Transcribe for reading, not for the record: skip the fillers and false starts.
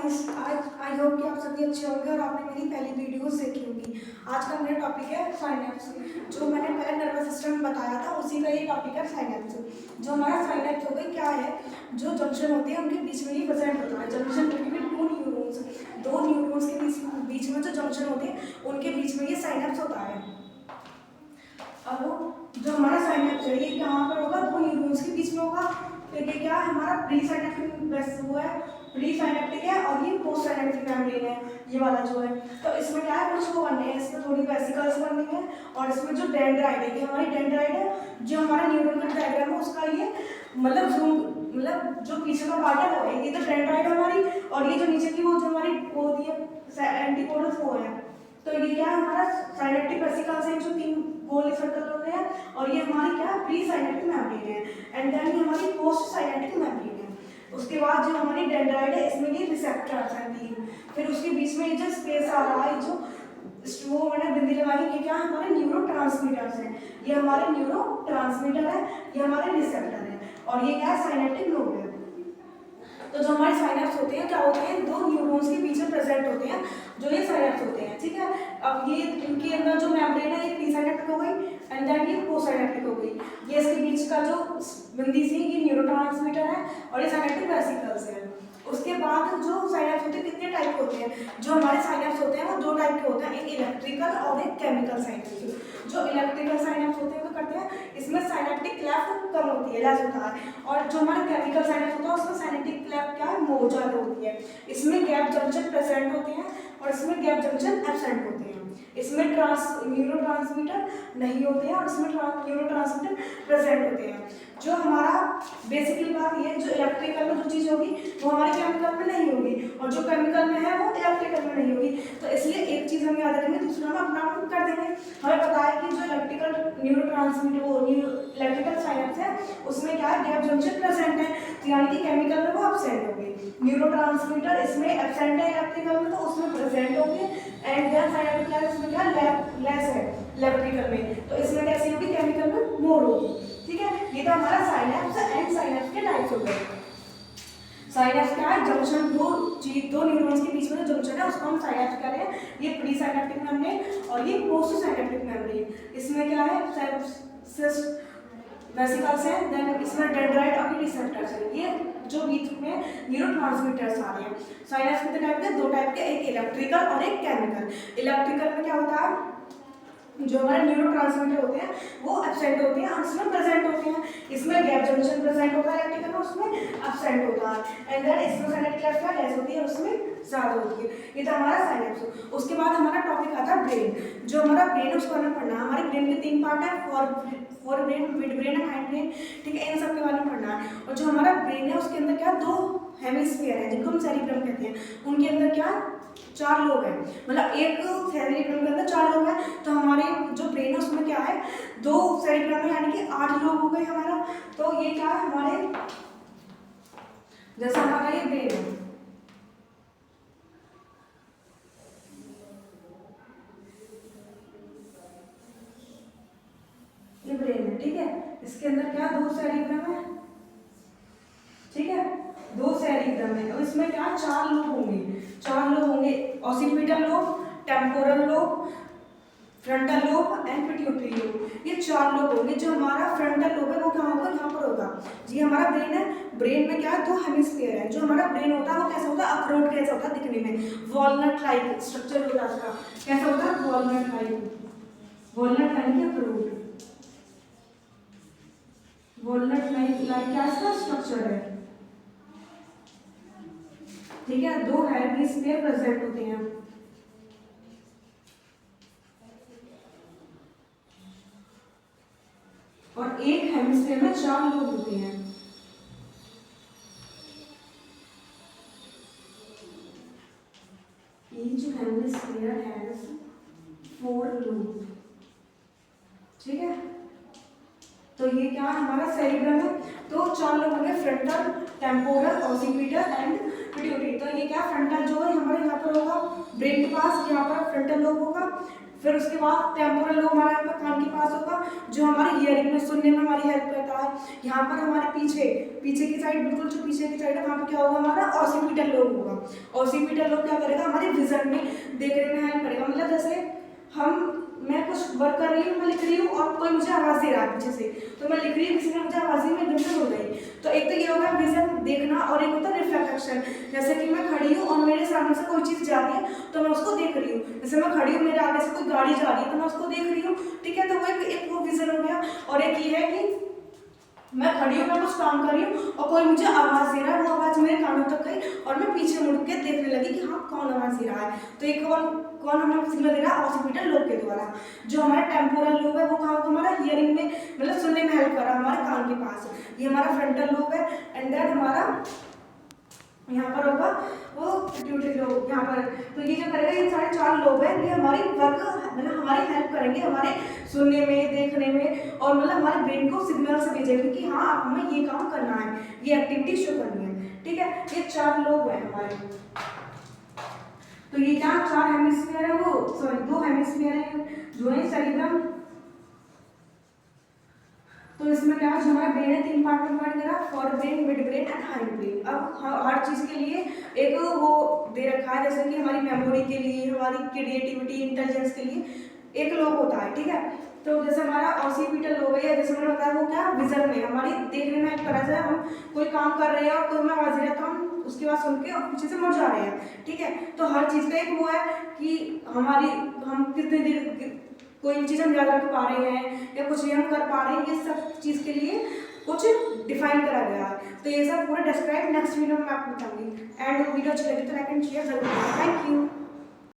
Guys, आज I hope कि आप सभी अच्छे होंगे और आपने मेरी पहली वीडियोस देखी होगी। आज का मेरा टॉपिक है साइनेप्स। जो मैंने पहले नर्वस सिस्टम बताया था उसी का ये टॉपिक है साइनेप्स। जो हमारा साइनेप्स हो गई क्या है, जो जंक्शन होते हैं उनके बीच में ही प्रेजेंट होता है। जंक्शन बिटवीन टू न्यूरॉन्स, दो न्यूरॉन्स के बीच में जो जंक्शन होते हैं उनके बीच में ये साइनेप्स होता है। अब जो हमारा साइनेप्स है ये कहाँ पर होगा, दो न्यूरॉन्स के बीच में होगा। तो ये क्या है, हमारा प्री साइनेप्टिक वो है, प्री साइनेप्टिक है और ये पोस्ट साइनेप्टिक मेम्ब्रेन है, ये वाला जो है। तो इसमें क्या है, कुछ वो बनने हैं, इसमें थोड़ी वेसिकल्स बननी है और इसमें जो डेंड्राइट है, ये हमारी डेंड्राइट है। जो हमारा न्यूरॉन का डायग्राम है उसका ये मतलब जो पीछे का पार्ट है वो है, ये तो डेंड्राइट है हमारी, और ये जो नीचे की वो जो हमारी वो होती है एंटीपोडस वो है। तो ये क्या है, हमारा साइनेप्टिक वेसिकल्स है जो तीन गोल सर्कल होते हैं, और ये हमारी क्या प्री साइनेप्टिक मेम्ब्रेन है, एंड देन ये हमारी पोस्ट साइनेप्टिक मेम्ब्रेन है। उसके बाद जो हमारी डेंड्राइट है इसमें ये रिसेप्टर्स हैं तीन, फिर उसके बीच में ये जो स्पेस आ रहा है, जो वो मैंने बिंदी लगाई, ये क्या हमारे न्यूरोट्रांसमीटर्स हैं। ये हमारे न्यूरोट्रांसमीटर है, ये हमारे रिसेप्टर है, और ये क्या है साइनेप्टिक लोब है। तो जो हमारे साइनेप्स होते हैं क्या होते हैं, दो न्यूरॉन्स के बीच में प्रेजेंट होते हैं, जो ये साइनेप्स होते हैं, ठीक है। अब ये इनके अंदर जो मेम्ब्रेन है ये प्री साइनेप्टिक हो गई, एंड देन ये पोस्ट साइनेप्टिक हो गई। ये इसके बीच का जो बिंदी सी, ये न्यूरोट्रांसमीटर है और ये साइनेप्टिक वेसिकल्स है। उसके बाद जो साइनेप्स होते हैं कितने टाइप के होते हैं, जो हमारे साइनेप्स होते हैं वो दो टाइप के होते हैं, एक इलेक्ट्रिकल और एक केमिकल साइनेप्स। जो इलेक्ट्रिकल साइनेप्स होते हैं वो करते हैं, इसमें साइनेप्टिक क्लेफ्ट कम होती है, लेस होता है, और जो हमारा केमिकल साइनेप्स होता है उसमें साइनेप्टिक क्लेफ्ट क्या है, मोर ज़्यादा होती है। इसमें गैप जंक्शन प्रेजेंट होते हैं और इसमें गैप जंक्शन एब्सेंट होते हैं। इसमें न्यूरोट्रांसमीटर नहीं होते हैं और इसमें न्यूरोट्रांसमीटर प्रेजेंट होते हैं। जो हमारा बेसिकली बात ये, जो इलेक्ट्रिकल में जो चीज़ होगी वो हमारे केमिकल में नहीं होगी, और जो केमिकल में है वो इलेक्ट्रिकल में नहीं होगी। तो इसलिए एक चीज़ हम याद रखेंगे, दूसरा हम अपना कर देंगे। हमें पता है कि जो इलेक्ट्रिकल न्यूरोट्रांसमीटर वो इलेक्ट्रिकल साइनेप्स है उसमें क्या है, गैप जंक्शन प्रेजेंट है, तो यानी कि केमिकल में वो एब्सेंट होगी। न्यूरोट्रांसमीटर इसमें एब्सेंट है इलेक्ट्रिकल में, तो उसमें प्रेजेंट होगी, एंड देन साइनेप्टिक इसमें क्या लेस है इलेक्ट्रिकल में, तो इसमें कैसी होगी, केमिकल में मोर होगी, ठीक है। ये तो हमारा साइनेप्स एंड साइनेप्स के टाइप्स हो गए। साइनेप्स क्या है, जंक्शन, दो न्यूरॉन्स के बीच में जो जंक्शन है उसको हम साइनेप्स कह रहे हैं। ये प्री साइनेप्टिक मेम्ब्रेन और ये पोस्ट साइनेप्टिक मेम्ब्रेन। इसमें क्या है, वेसिकल्स हैं, देन इसमें डेंड्राइट और रिसेप्टर्स हैं। ये जो बीच में न्यूरोट्रांसमीटर्स आ रहे हैं। साइनेप्स कितने टाइप के, दो टाइप के, एक इलेक्ट्रिकल और एक केमिकल। इलेक्ट्रिकल में क्या होता है, जो हमारे न्यूरोट्रांसमीटर होते हैं वो एब्सेंट होते हैं और इसमें प्रेजेंट होते हैं। इसमें गैप जंक्शन प्रेजेंट होता है इलेक्ट्रिकल में, उसमें एब्सेंट होता है, एंड देन इसमें साइनेप्टिक क्लेफ्ट लेस होती है, उसमें ज़्यादा होती है। ये तो हमारा साइनेप्स। उसके बाद हमारा टॉपिक आता है ब्रेन। जो हमारा ब्रेन है उसको हमें पढ़ना है। हमारे ब्रेन के तीन पार्ट है, for brain, mid brain and hind brain, ठीक है। इन सब के बारे में पढ़ना है। और जो हमारा ब्रेन है उसके अंदर क्या, दो हेमिस्फीयर है जिनको हम सेरिब्रम कहते हैं। उनके अंदर क्या, चार लोग हैं, मतलब एक सेरिब्रम के अंदर चार लोग हैं। तो हमारे जो ब्रेन है उसमें क्या है, दो सेरिब्रम है, यानी कि 8 लोग हो गए हमारा। तो ये क्या है हमारे, जैसा हमारा ये ब्रेन है, ये ब्रेन है, ठीक है। इसके अंदर क्या, दो सेरिब्रम है, ठीक है, दो सेरिब्रम है। और इसमें क्या, चार लोग होंगे, occipital lobe, temporal lobe, frontal lobe and pituitary lobe. ये चार लोग होंगे। जो हमारा फ्रंटल लोब है वो कहाँ होगा, यहाँ पर होगा। जी हमारा ब्रेन है, ब्रेन में क्या है, दो हेमिस्फीयर है। जो हमारा ब्रेन होता है वो कैसा होता है, अखरोट कैसा होता है दिखने में, वॉलनट लाइक स्ट्रक्चर होता है उसका। कैसा होता है, वॉलनट यानी कि अखरोट, वॉलनट लाइक क्या इसका स्ट्रक्चर है, ठीक है। दो हेमिस्फीयर प्रेजेंट होते हैं, और एक हेमिस्फीयर में चार लोग होते हैं। Each hemisphere has 4 lobes, ठीक है। तो ये क्या हमारा सेरिब्रम है, तो चार लोग होंगे, frontal, temporal, occipital and pituitary. तो ये क्या, फ्रंटल जो है हमारे यहाँ पर होगा, ब्रेन के पास यहाँ पर फ्रंटल लोब होगा, फिर उसके बाद टेम्पोरल लोब हमारा यहाँ पर कान के पास होगा जो हमारे हियरिंग में सुनने में हमारी हेल्प करता है। यहाँ पर हमारे पीछे की साइड, बिल्कुल जो पीछे की साइड है वहाँ पर क्या होगा, हमारा ऑसिपिटल लोब होगा। ऑसिपिटल लोब क्या करेगा, हमारे विजन में देखने में हेल्प करेगा। मतलब जैसे मैं कुछ वर्क कर रही हूँ, मैं लिख रही हूँ और कोई मुझे आवाज़ दे रहा है पीछे से, तो मैं लिख रही हूँ, किसी ने मुझे आवाज़ दी, मैं एकदम हो गई। तो एक तो ये होगा विजन देखना, और एक होता है रिफ्लेक्शन। जैसे कि मैं खड़ी हूँ और मेरे सामने से कोई चीज़ जा रही है तो मैं उसको देख रही हूँ। जैसे मैं खड़ी हूँ, मेरे आगे से कोई गाड़ी जा रही है तो मैं उसको देख रही हूँ, ठीक है। तो वो एक वो विजन हो गया। और एक ये है कि मैं खड़ी हूँ, मैं कुछ काम कर रही हूँ और कोई मुझे आवाज़ दे रहा है, वो आवाज़ मेरे कानों तक गई और मैं पीछे मुड़ के देखने लगी कि हाँ कौन आवाज़ दे रहा है। तो एक कौन हमें सिग्नल दे रहा है, ऑसिपिटल लोब के द्वारा। जो हमारा टेम्पोरल लोब है वो कहाँ होता है, हमारा हियरिंग में, मतलब सुनने में हेल्प कर रहा है, हमारे कान के पास। ये हमारा फ्रंटल लोब है। एंड देन हमारा यहाँ पर होगा वो पिट्यूटरी लोब यहाँ पर। तो ये जो करेगा, ये सारे 4 लोब है, ये हमारी वर्क, मतलब हमारी हेल्प करेंगे हमारे सुनने में, देखने में, और मतलब हमारे ब्रेन को सिग्नल से भेजेंगे कि हाँ अब हमें ये काम करना है, ये एक्टिविटी शो करनी है, ठीक है। ये 4 लोब है हमारे। तो ये क्या 4 हेमिस्फीयर है, वो सॉरी 2 हेमिस्फीयर है जो है सेरिब्रम। तो इसमें क्या है, जो हमारा ब्रेन है 3 पार्ट में डिवाइड करा, for brain, mid brain and hind brain. अब हर चीज़ के लिए एक वो दे रखा है, जैसे कि हमारी मेमोरी के लिए, हमारी क्रिएटिविटी, इंटेलिजेंस के लिए एक लोब होता है, ठीक है। तो जैसे हमारा ऑसिपिटल लोब है, जैसे मैंने बताया, वो क्या विजन में हमारी देखने में हेल्प करा जाए। हम कोई काम कर रहे हैं और कोई में आवाज़ रहा है तो हम उसकी बात सुन के और पीछे से मुड़ जा रहे हैं, ठीक है। तो हर चीज़ का एक वो है कि हम कितनी देर कोई चीज़ हम याद रख पा रहे हैं या कुछ भी हम कर पा रहे हैं, ये सब चीज़ के लिए कुछ डिफाइन करा गया है। तो ये सब पूरा डिस्क्राइब नेक्स्ट वीडियो में मैं आपको बताऊंगी। एंड वीडियो अच्छी लगी तो लाइक एंड शेयर जरूर करें। Thank you.